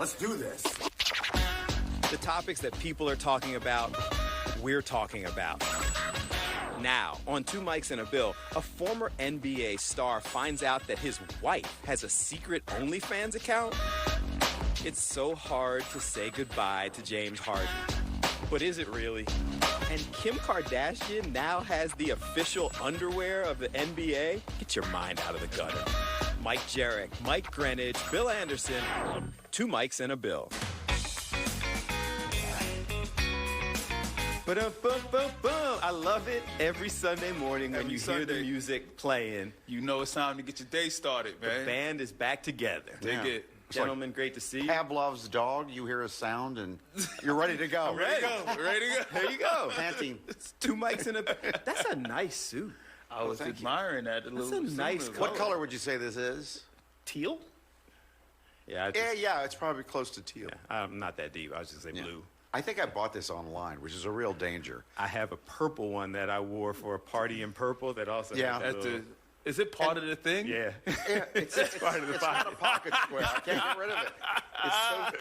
Let's do this. The topics that people are talking about, we're talking about. Now, on Two Mics and a Bill, a former NBA star finds out that his wife has a secret OnlyFans account. It's so hard to say goodbye to James Harden. But is it really? And Kim Kardashian now has the official underwear of the NBA? Get your mind out of the gutter. Mike Jerrick, Mike Greenidge, Bill Anderson, Two Mics and a Bill. Ba-dum-bum-bum-bum. I love it every Sunday morning when you hear the music playing. You know it's time to get your day started, man. The band is back together. Dig it. Gentlemen, great to see you. Pavlov's dog, you hear a sound and you're ready to go. Ready to go. There you go. Panting. It's Two Mics and a Bill. That's a nice suit. I was admiring that a little. That's a nice color. What color would you say this is? Teal? Yeah, it's probably close to teal. Yeah, I'm not that deep. I was just say blue. I think I bought this online, which is a real danger. I have a purple one that I wore for a party in purple that also has Is it part of the thing? Yeah. It's part of the it's pocket. not a pocket square. I can't get rid of it.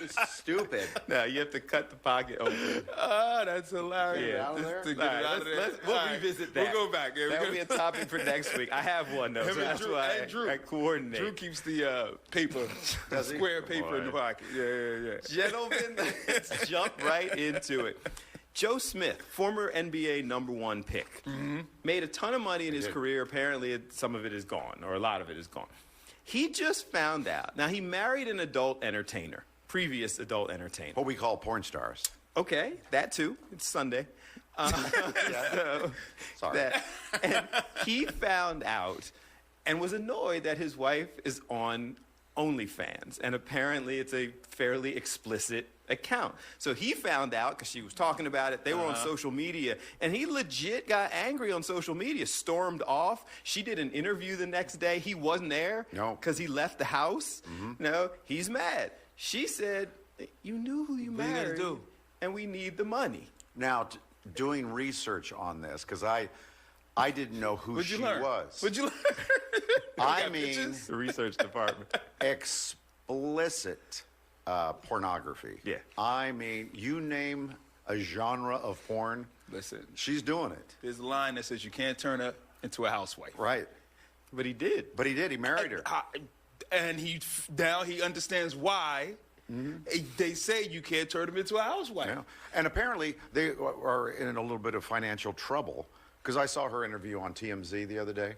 It's stupid. No, you have to cut the pocket open. Oh, that's hilarious. Get out of there? To get it out of there. We'll revisit that. We'll go back. Yeah, That'll be a topic for next week. I have one, though, so that's why I coordinate. Drew keeps the paper, square paper in the pocket. Yeah. Gentlemen, let's jump right into it. Joe Smith, former NBA #1 pick, made a ton of money in his career. Apparently, some of it is gone, or a lot of it is gone. He just found out. Now, he married an adult entertainer, previous adult entertainer. What we call porn stars. Okay, that too. It's Sunday. Sorry. And he found out and was annoyed that his wife is on OnlyFans. And apparently it's a fairly explicit account. So he found out because she was talking about it. They were on social media. And he legit got angry on social media, stormed off. She did an interview the next day. He wasn't there because he left the house. No, he's mad. She said, you knew who you married, and we need the money. Now, doing research on this, because I didn't know who she was. What'd you learn? I mean, The research department. explicit pornography. Yeah. I mean, you name a genre of porn, Listen, she's doing it. there's a line that says you can't turn her into a housewife. Right. But he did. But he did. He married her. And now he understands why they say you can't turn him into a housewife. Yeah. And apparently they are in a little bit of financial trouble, because I saw her interview on TMZ the other day.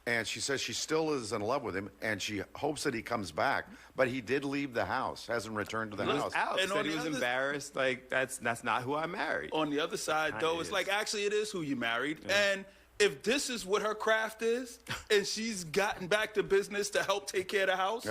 And she says she still is in love with him, and she hopes that he comes back. But he did leave the house, hasn't returned to the house. Out. And Said on he the was other- embarrassed. Like, that's not who I married. On the other side, though, it's like, actually, it is who you married. And if this is what her craft is, and she's gotten back to business to help take care of the house,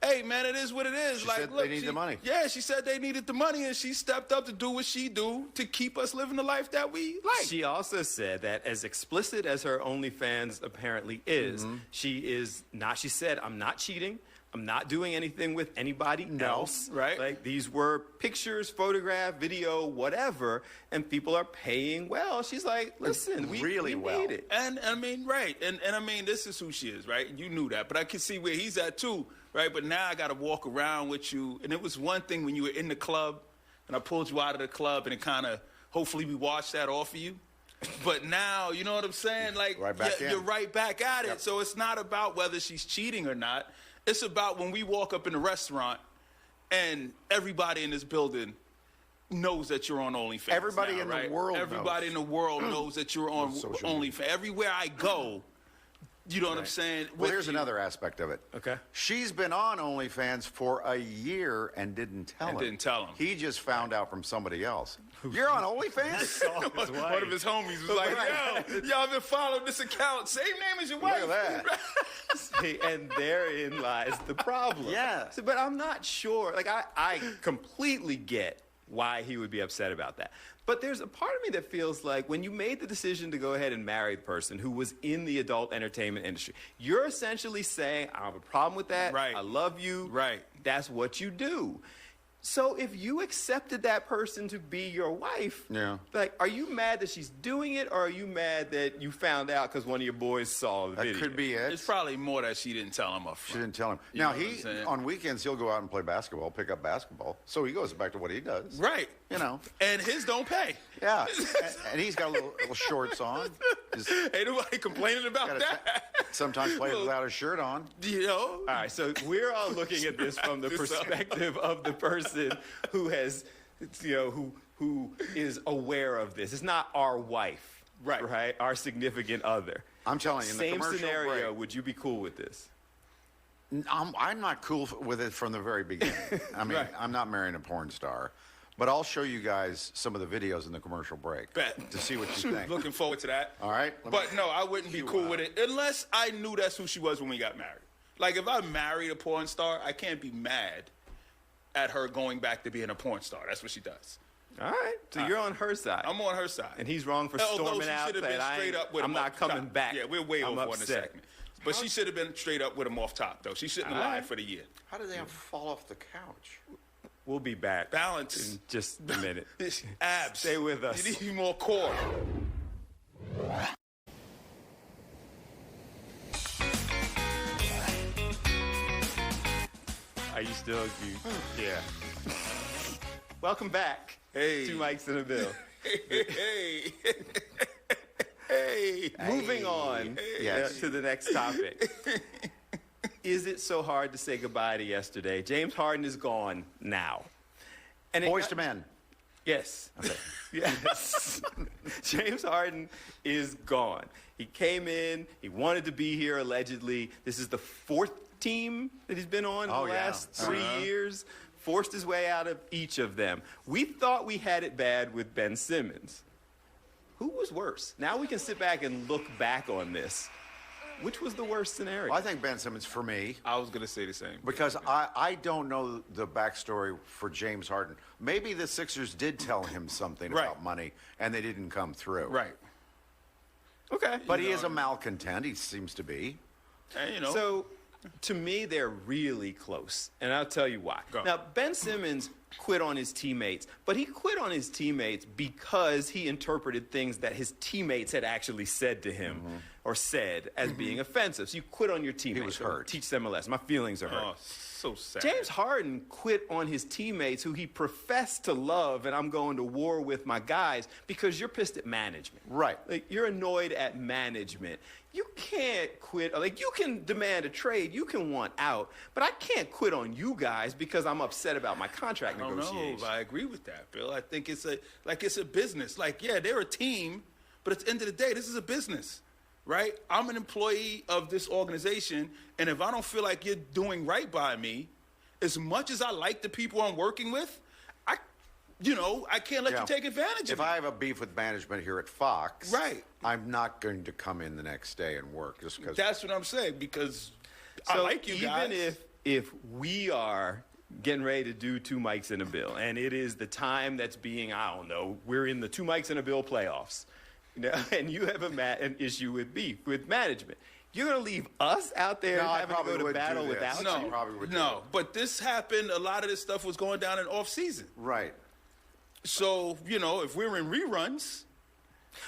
hey, man, it is what it is. She like, said look, they need the money. Yeah, she said they needed the money, and she stepped up to do what she do to keep us living the life that we like. She also said that as explicit as her OnlyFans apparently is, she is not, she said, I'm not cheating. I'm not doing anything with anybody else. right. Like, these were pictures, photograph, video, whatever, and people are paying well. She's like, listen, we need it. And I mean, right. And I mean, this is who she is, right? You knew that. But I can see where he's at too, right? But now I got to walk around with you. And it was one thing when you were in the club and I pulled you out of the club and it kind of, hopefully we washed that off of you. But now, you know what I'm saying? Like, you're right back at it. So it's not about whether she's cheating or not. It's about when we walk up in a restaurant and everybody in this building knows that you're on OnlyFans. Everybody in the world Everybody in the world knows that you're on OnlyFans. Everywhere I go, you know what I'm saying? Well, here's another aspect of it. Okay. She's been on OnlyFans for a year and didn't tell him. He just found out from somebody else. You're on OnlyFans? One of his homies was like, yo, y'all been following this account. Same name as your wife. Look at that. See, and therein lies the problem. Yeah. So, but I'm not sure. Like, I completely get why he would be upset about that. But there's a part of me that feels like when you made the decision to go ahead and marry the person who was in the adult entertainment industry, you're essentially saying, I have a problem with that. Right. I love you. Right. That's what you do. So if you accepted that person to be your wife, Yeah. like, are you mad that she's doing it, or are you mad that you found out because one of your boys saw the That video? could be it. It's probably more that she didn't tell him up front. She didn't tell him. You Now, know what I'm saying? on weekends, he'll go out and play basketball, pick up basketball. So he goes back to what he does. Right. You know. And his don't pay. Yeah. and he's got little shorts on. Just Ain't nobody complaining about gotta that. sometimes plays without a shirt on. You know? All right, so we're all looking at this from the This up. perspective of the person who has, who is aware of this. It's not our wife, right? Our significant other. I'm telling you, in the Same commercial scenario. break- Would you be cool with this? I'm not cool with it from the very beginning. I mean, Right. I'm not marrying a porn star. But I'll show you guys some of the videos in the commercial break Bet. to see what you think. Looking forward to that. All right. But no, I wouldn't be cool with it unless I knew that's who she was when we got married. Like, if I married a porn star, I can't be mad at her going back to being a porn star. That's what she does. All right, so you're on her side. I'm on her side. And he's wrong for Although storming she out should have saying, been straight up with I'm him not off coming top. back. Yeah, we're way I'm over on the upset. segment. But she should have been straight up with him off top, though. She shouldn't have All lied right. for the year. How did they fall off the couch? We'll be back. Balance. In just a minute. Abs. Stay with us. You need more core. Are you still? Yeah. Welcome back. Hey. 2 Mics and a Bill. Hey. Hey. Moving on Yes. to the next topic. Is it so hard to say goodbye to yesterday? James Harden is gone now. And Boys to men. Yes. Yes. James Harden is gone. He came in. He wanted to be here, allegedly. This is the 4th team that he's been on in Oh, the yeah. last 3 years. Forced his way out of each of them. We thought we had it bad with Ben Simmons. Who was worse? Now we can sit back and look back on this. Which was the worst scenario? I think Ben Simmons for me, I was going to say the same. because I don't know the backstory for James Harden. Maybe the Sixers did tell him something Right. about money, and they didn't come through. Right. Okay. But he is a malcontent. He seems to be. And, you know. So, to me, they're really close, and I'll tell you why. Go. Now, Ben Simmons quit on his teammates, but he quit on his teammates because he interpreted things that his teammates had actually said to him or said as being offensive. So you quit on your teammates. was So hurt. Teach them a lesson. My feelings are hurt. Oh, so sad. James Harden quit on his teammates who he professed to love, and I'm going to war with my guys because you're pissed at management. Right. Like, you're annoyed at management. You can't quit. Like, you can demand a trade, you can want out, but I can't quit on you guys because I'm upset about my contract I don't know negotiations. if I agree with that, Bill. I think it's a business. Like, yeah, they're a team, but at the end of the day, this is a business, right? I'm an employee of this organization, and if I don't feel like you're doing right by me, as much as I like the people I'm working with, I can't let you take advantage If of me. I have a beef with management here at Fox, Right. I'm not going to come in the next day and work just because. That's what I'm saying, because I So like you even guys. if we are getting ready to do 2 Mics and a Bill, and it is the time that's being, I don't know, we're in the 2 Mics and a Bill playoffs, and you have an issue with management, you're going to leave us out there No, I having to probably go to would do battle this. without No. you? probably would do No, but this happened. A lot of this stuff was going down in off season. Right. So, if we're in reruns,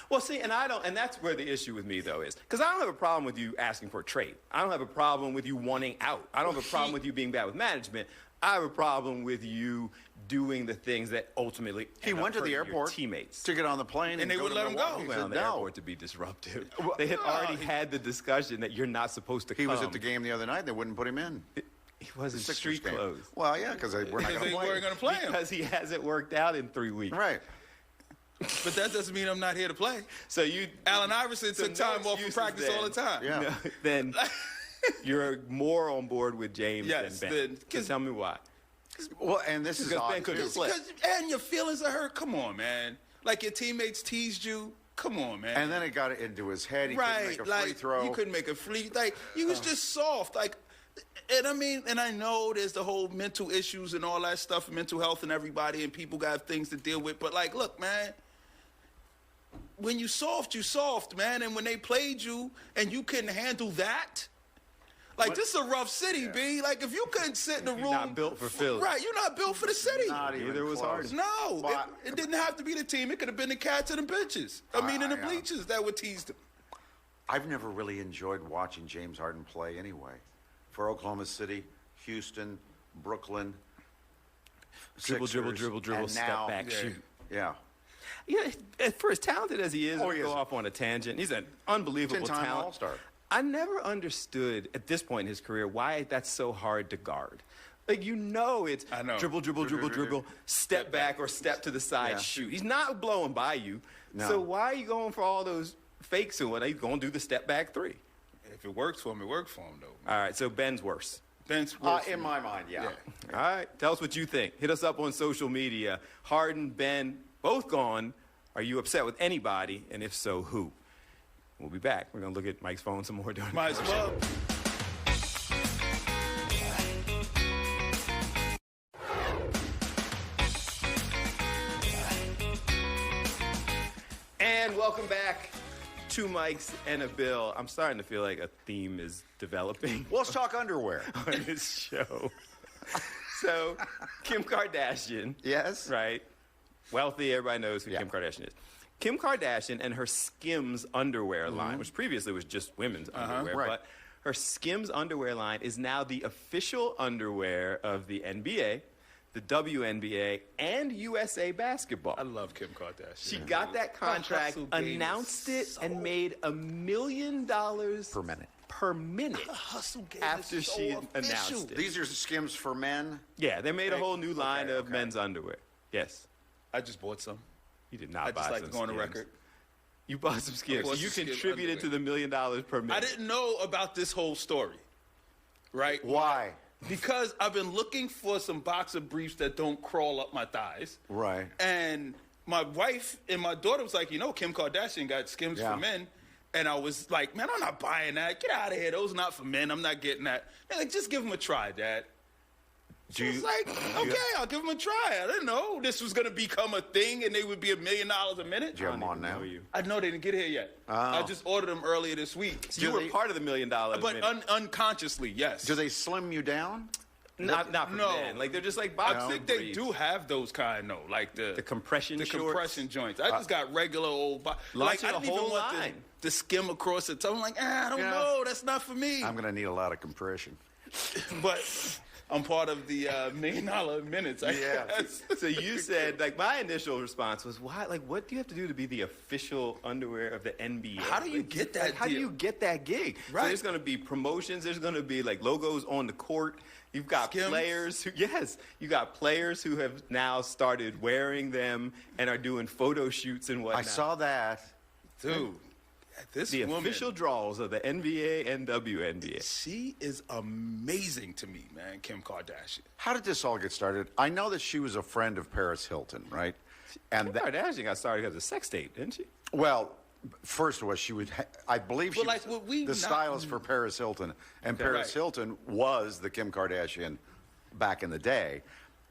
Well, see, and that's where the issue with me, though, is because I don't have a problem with you asking for a trade. I don't have a problem with you wanting out. I don't have a problem with you being bad with management. I have a problem with you doing the things that ultimately He end up went to the hurting your airport teammates. to get on the plane, And they go wouldn't to let him Milwaukee. go. He He went said on the no. airport to be disruptive. They had already had the discussion that you're not supposed to He come. was at the game the other night. They wouldn't put him in. He wasn't Sixers street game. clothes. Well, yeah, because we're not because going they to play. weren't going to play him. Because he hasn't worked out in 3 weeks. Right. But that doesn't mean I'm not here to play. So you, Allen Iverson so took time no off from excuses practice all the then. time. Yeah. No, then you're more on board with James Yes, than then- Ben. So tell me why. Well, and this is Because Ben odd, couldn't too. play. And your feelings are hurt. Come on, man. Like your teammates teased you. Come on, man. And then it got into his head. He couldn't make a free throw. you couldn't make a free. Like you was just soft. Like, and I know there's the whole mental issues and all that stuff, mental health and everybody, and people got things to deal with. But like, look, man. When you soft, man. And when they played you and you couldn't handle that, Like, this is a rough city, B. Like, if you couldn't sit in the room. Not built for Philly. Right, you're not built for the city. Not even Neither was close. Harden. No, But- it didn't have to be the team. It could have been the cats and the benches. In the bleachers that would tease them. I've never really enjoyed watching James Harden play anyway. For Oklahoma City, Houston, Brooklyn. Dribble, Sixers, and step now- back, shoot. Yeah. Yeah, for as talented as he is, Oh, he go is. off on a tangent. He's an unbelievable 10-time talent. All-Star. I never understood at this point in his career why that's so hard to guard. Like, it's I know. dribble, step back or step to the side, Yeah. shoot. He's not blowing by you. No. So why are you going for all those fakes and what? He's going to do the step back three. If it works for him, it worked for him, though. All right, so Ben's worse. Ben's works In my mind, yeah. All right, tell us what you think. Hit us up on social media. Harden, Ben, both gone. Are you upset with anybody? And if so, who? We'll be back. We're going to look at Mike's phone some more during Might as well. And welcome back to Mike's and a Bill. I'm starting to feel like a theme is developing Well, let's talk underwear. on this show. So, Kim Kardashian. Yes. Right? Wealthy, everybody knows who Yeah. Kim Kardashian is. Kim Kardashian and her Skims underwear line, which previously was just women's underwear, Right. but her Skims underwear line is now the official underwear of the NBA, the WNBA, and USA Basketball. I love Kim Kardashian. She got that contract, hustle game announced is it, and made $1 million Per minute. per minute hustle game after is so she official. announced it. These are Skims for men. Yeah, they made a whole new line of okay. men's underwear. Yes. I just bought some. You did I not buy just like some to go on the Skims. record. You bought some Skims. bought So you some Skims contributed to the $1 million per minute. I didn't know about this whole story, right? Why? Because I've been looking for some boxer briefs that don't crawl up my thighs. Right. And my wife and my daughter was like, Kim Kardashian got Skims Yeah. for men. And I was like, man, I'm not buying that. Get out of here. Those are not for men. I'm not getting that. They're like, just give them a try, Dad. She was like, okay, I'll give them a try. I didn't know this was going to become a thing and they would be $1 million a minute. Do you have them on now? know you. I know they didn't get here yet. I just ordered them earlier this week. You were part of the $1 million But minute. unconsciously, yes. Do they slim you down? Not for No. men. Like, they're just like I boxing think they briefs. do have those kind, though, like the compression shorts. compression joints. I just got regular old, like Launching I a didn't even whole want line. to skim across the top. I'm like, I don't Yeah. know, that's not for me. I'm going to need a lot of compression. But I'm part of the $1 million minutes. I guess. So you said, like, my initial response was, why? Like, what do you have to do to be the official underwear of the NBA? How do you Like, get that How do deal? you get that gig? So Right. there's going to be promotions. There's going to be, like, logos on the court. You've got Skims. players who, you got players who have now started wearing them and are doing photo shoots and whatnot. I saw that. Dude, this the woman, official draws of the NBA and WNBA. she is amazing to me, man, Kim Kardashian. How did this all get started? I know that she was a friend of Paris Hilton, right? And Kim Kardashian got started because of sex tape, didn't she? well, first of all, she would. I believe she But, like, was would we the not- stylist for Paris Hilton, and Paris Right. Hilton was the Kim Kardashian back in the day.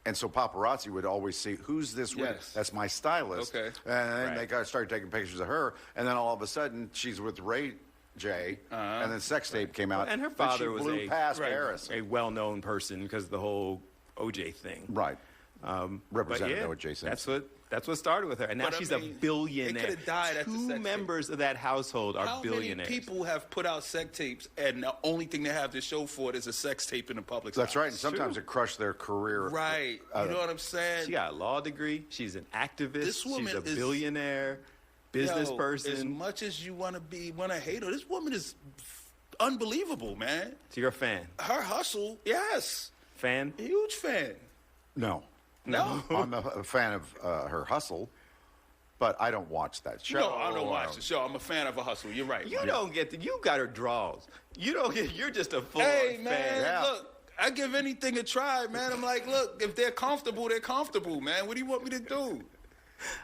And so paparazzi would always see, who's this with? Yes. That's my stylist. Okay. And then Right. they started taking pictures of her, and then all of a sudden she's with Ray J, and then sex tape came out. And her but father she was blew a- past Right. Paris. A well-known person because of the whole OJ thing. Right. But Representative yeah, O.J. Simpson. That's what started with her, and now But I she's mean, a billionaire. it could've died at the Two sex tape. members of that household are How billionaires. many people have put out sex tapes and the only thing they have to show for it is a sex tape in the public? That's eye? right. And sometimes it crushed their career. Right. You know what I'm saying? She got a law degree. She's an activist. This woman she's a is- billionaire, business Yo, person. As much as you want to hate her, this woman is unbelievable, man. So you're a fan. Her hustle, yes. Fan? Huge fan. No. No. I'm a fan of her hustle, but I don't watch that show. No, I don't watch the show. I'm a fan of her hustle. You're right. You don't get the. You got her draws. You don't get. You're just a full Hey, fan. man, Yeah. look, I give anything a try, man. I'm like, look, if they're comfortable, man. What do you want me to do?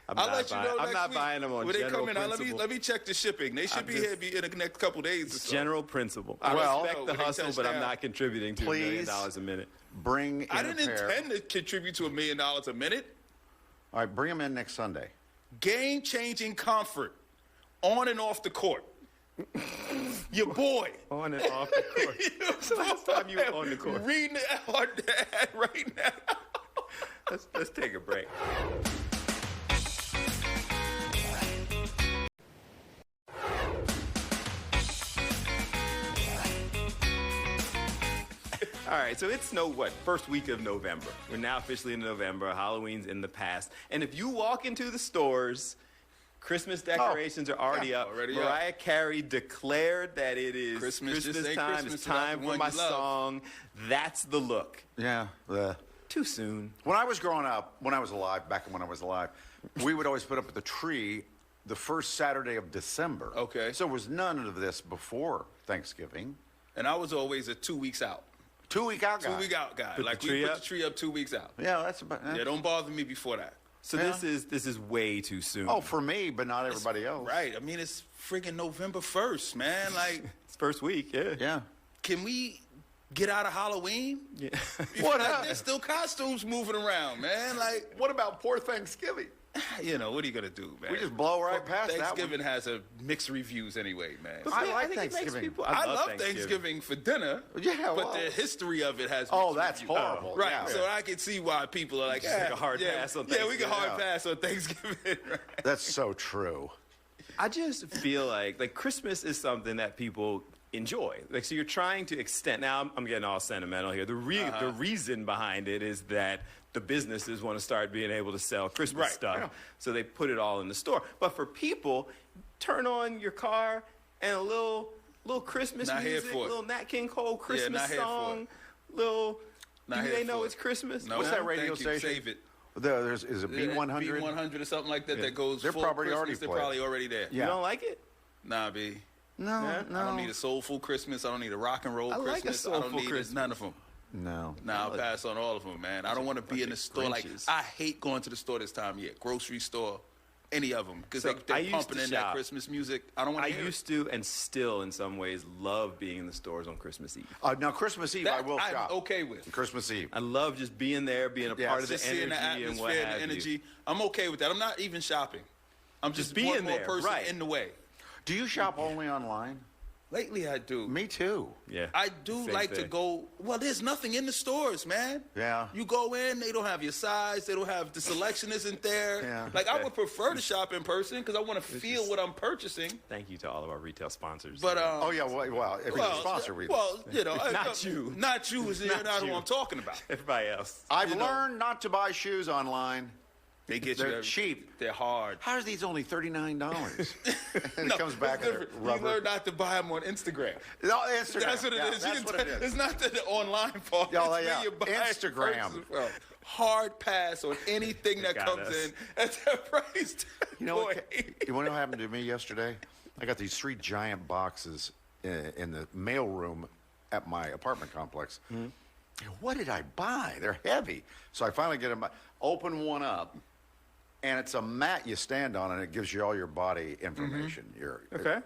I'm I'll not let you buying, know I'm next not week. buying them on When they general come in, principle. let me check the shipping. They should I'm be just- here in the next couple days or so. General principle. I Well- respect the When they hustle, touch but I'm down. not contributing to $1 million Please. a minute. Bring in I a didn't pair. intend to contribute to $1 million a minute. All right, bring them in next Sunday. Game-changing comfort on and off the court. Your boy. On and off the court. When's the last time you were on the court? Reading it out ad right now. Let's take a break. All right, so it's first week of November. We're now officially in November. Halloween's in the past. And if you walk into the stores, Christmas decorations are already up. Mariah Carey declared that it is Christmas time. Christmas, it's time for my song. That's the look. Yeah. Too soon. When I was growing up, when I was alive, we would always put up the tree the first Saturday of December. Okay. So there was none of this before Thanksgiving. And I was always a 2 weeks out. 2 week out guy. 2 week out guy. Put Like the we tree put up? the tree up 2 weeks out. Yeah, that's about. Yeah, don't bother me before that. So Yeah. this is way too soon. Oh, for me, but not everybody else. Right. I mean, it's friggin' November 1st, man. Like, It's first week, yeah. Yeah. can we get out of Halloween? Yeah. What Like, up? there's still costumes moving around, man. Like, What about poor Thanksgiving? you know, what are you gonna do, man? We just blow right past that one. Thanksgiving has a mixed reviews anyway, man. I like think it makes Thanksgiving. people- I love Thanksgiving for dinner. Yeah, but well- the history of it has. Oh, mixed that's reviews. horrible. Right, Yeah. so I can see why people are like, Just like a hard pass on Yeah, we can hard Thanksgiving. pass on Thanksgiving. Right? That's so true. I just feel like Christmas is something that people enjoy. Like, so you're trying to extend. Now I'm getting all sentimental here. The reason behind it is that the businesses want to start being able to sell Christmas Right, stuff, yeah. so they put it all in the store. But for people, turn on your car and a little Christmas Not here music, for it. little Nat King Cole Christmas not here for song, it. little. Not Do here they know for it's it. Christmas? No, What's that radio thank you. station? Save it. Is it B100? B100 or something like that that goes They're full probably Christmas. already They're played. probably already there. You Yeah. don't like it? Nah, B. No, Yeah? no. I don't need a soulful Christmas. I don't need a rock and roll I like a Christmas. I don't soulful need Christmas. none of them. No. Nah, I'll pass on all of them, man. I don't want to be in the store. Like, Grinches. I hate going to the store this time of year. Grocery store, any of them. Because So, I they're used pumping to in that shop. Christmas music. I don't want I to hear used to, and still in some ways, love being in the stores on Christmas Eve. Now, Christmas Eve, that. I will I'm shop. okay with. Christmas Eve. I love just being there, being a Yeah, part of the Just seeing the energy and what atmosphere and have the you. energy. I'm okay with that. I'm not even shopping. I'm just being one more there, person right. in the way. Do you shop only online? Lately, I do. Me too. Yeah, I do same like to thing. go. Well, there's nothing in the stores, man. Yeah. You go in, they don't have your size. They don't have the selection isn't there. Yeah. Like I would prefer to shop in person because I want to feel what I'm purchasing. Thank you to all of our retail sponsors. But Oh, yeah. Well, if you're a sponsor, we. well, you know, Not you. not you is Not not who you. I'm talking about. everybody else. I've you know. learned not to buy shoes online. They get They're you cheap. They're hard. How are these only $39? And No, it comes back it's at different. rubber. You learn not to buy them on Instagram. No, Instagram. That's what it Yeah, is. That's what it is. It's not the online part. Yeah, It's yeah. when you buy Instagram. first as well. Hard pass on anything that got comes us. in at that price. You know what? You want to know what happened to me yesterday? I got these 3 giant boxes in the mail room at my apartment complex. What did I buy? They're heavy. So I finally get them. Open one up, and it's a mat you stand on, and it gives you all your body information. Okay.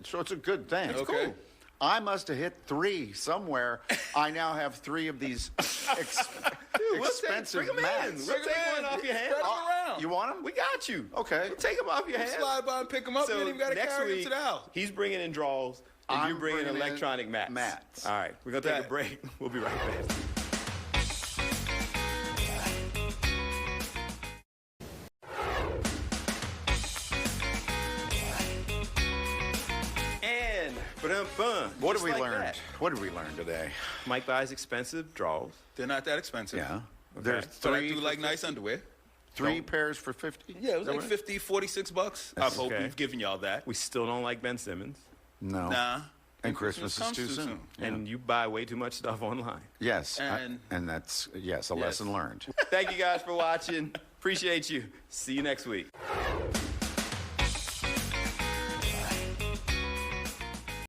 So it's a good thing. That's Okay. cool. I must have hit 3 somewhere. I now have 3 of these expensive Bring 'em in. mats. We'll take one off your hand. Spread 'em around. You want them? We got you. Okay. We'll take them off your hand. Slide by and pick them up. you ain't even got to next carry them week, to the house. he's bringing in draws, and I'm you're bringing bringing in electronic mats. mats. All right, we're going to take a Bet. break. We'll be right back. And, ba-dum-bum, What just did we like learn? that. What did we learn today? Mike buys expensive draws. They're not that expensive. Yeah. There's But I 3 do like nice underwear. 3 pairs for 50. Yeah, it was like 50, 46 bucks. I hope okay. we've given y'all that. We still don't like Ben Simmons. No. Nah. And Christmas is comes too soon. And you buy way too much stuff online. Yes. And- and that's a lesson learned. Thank you guys for watching. Appreciate you. See you next week.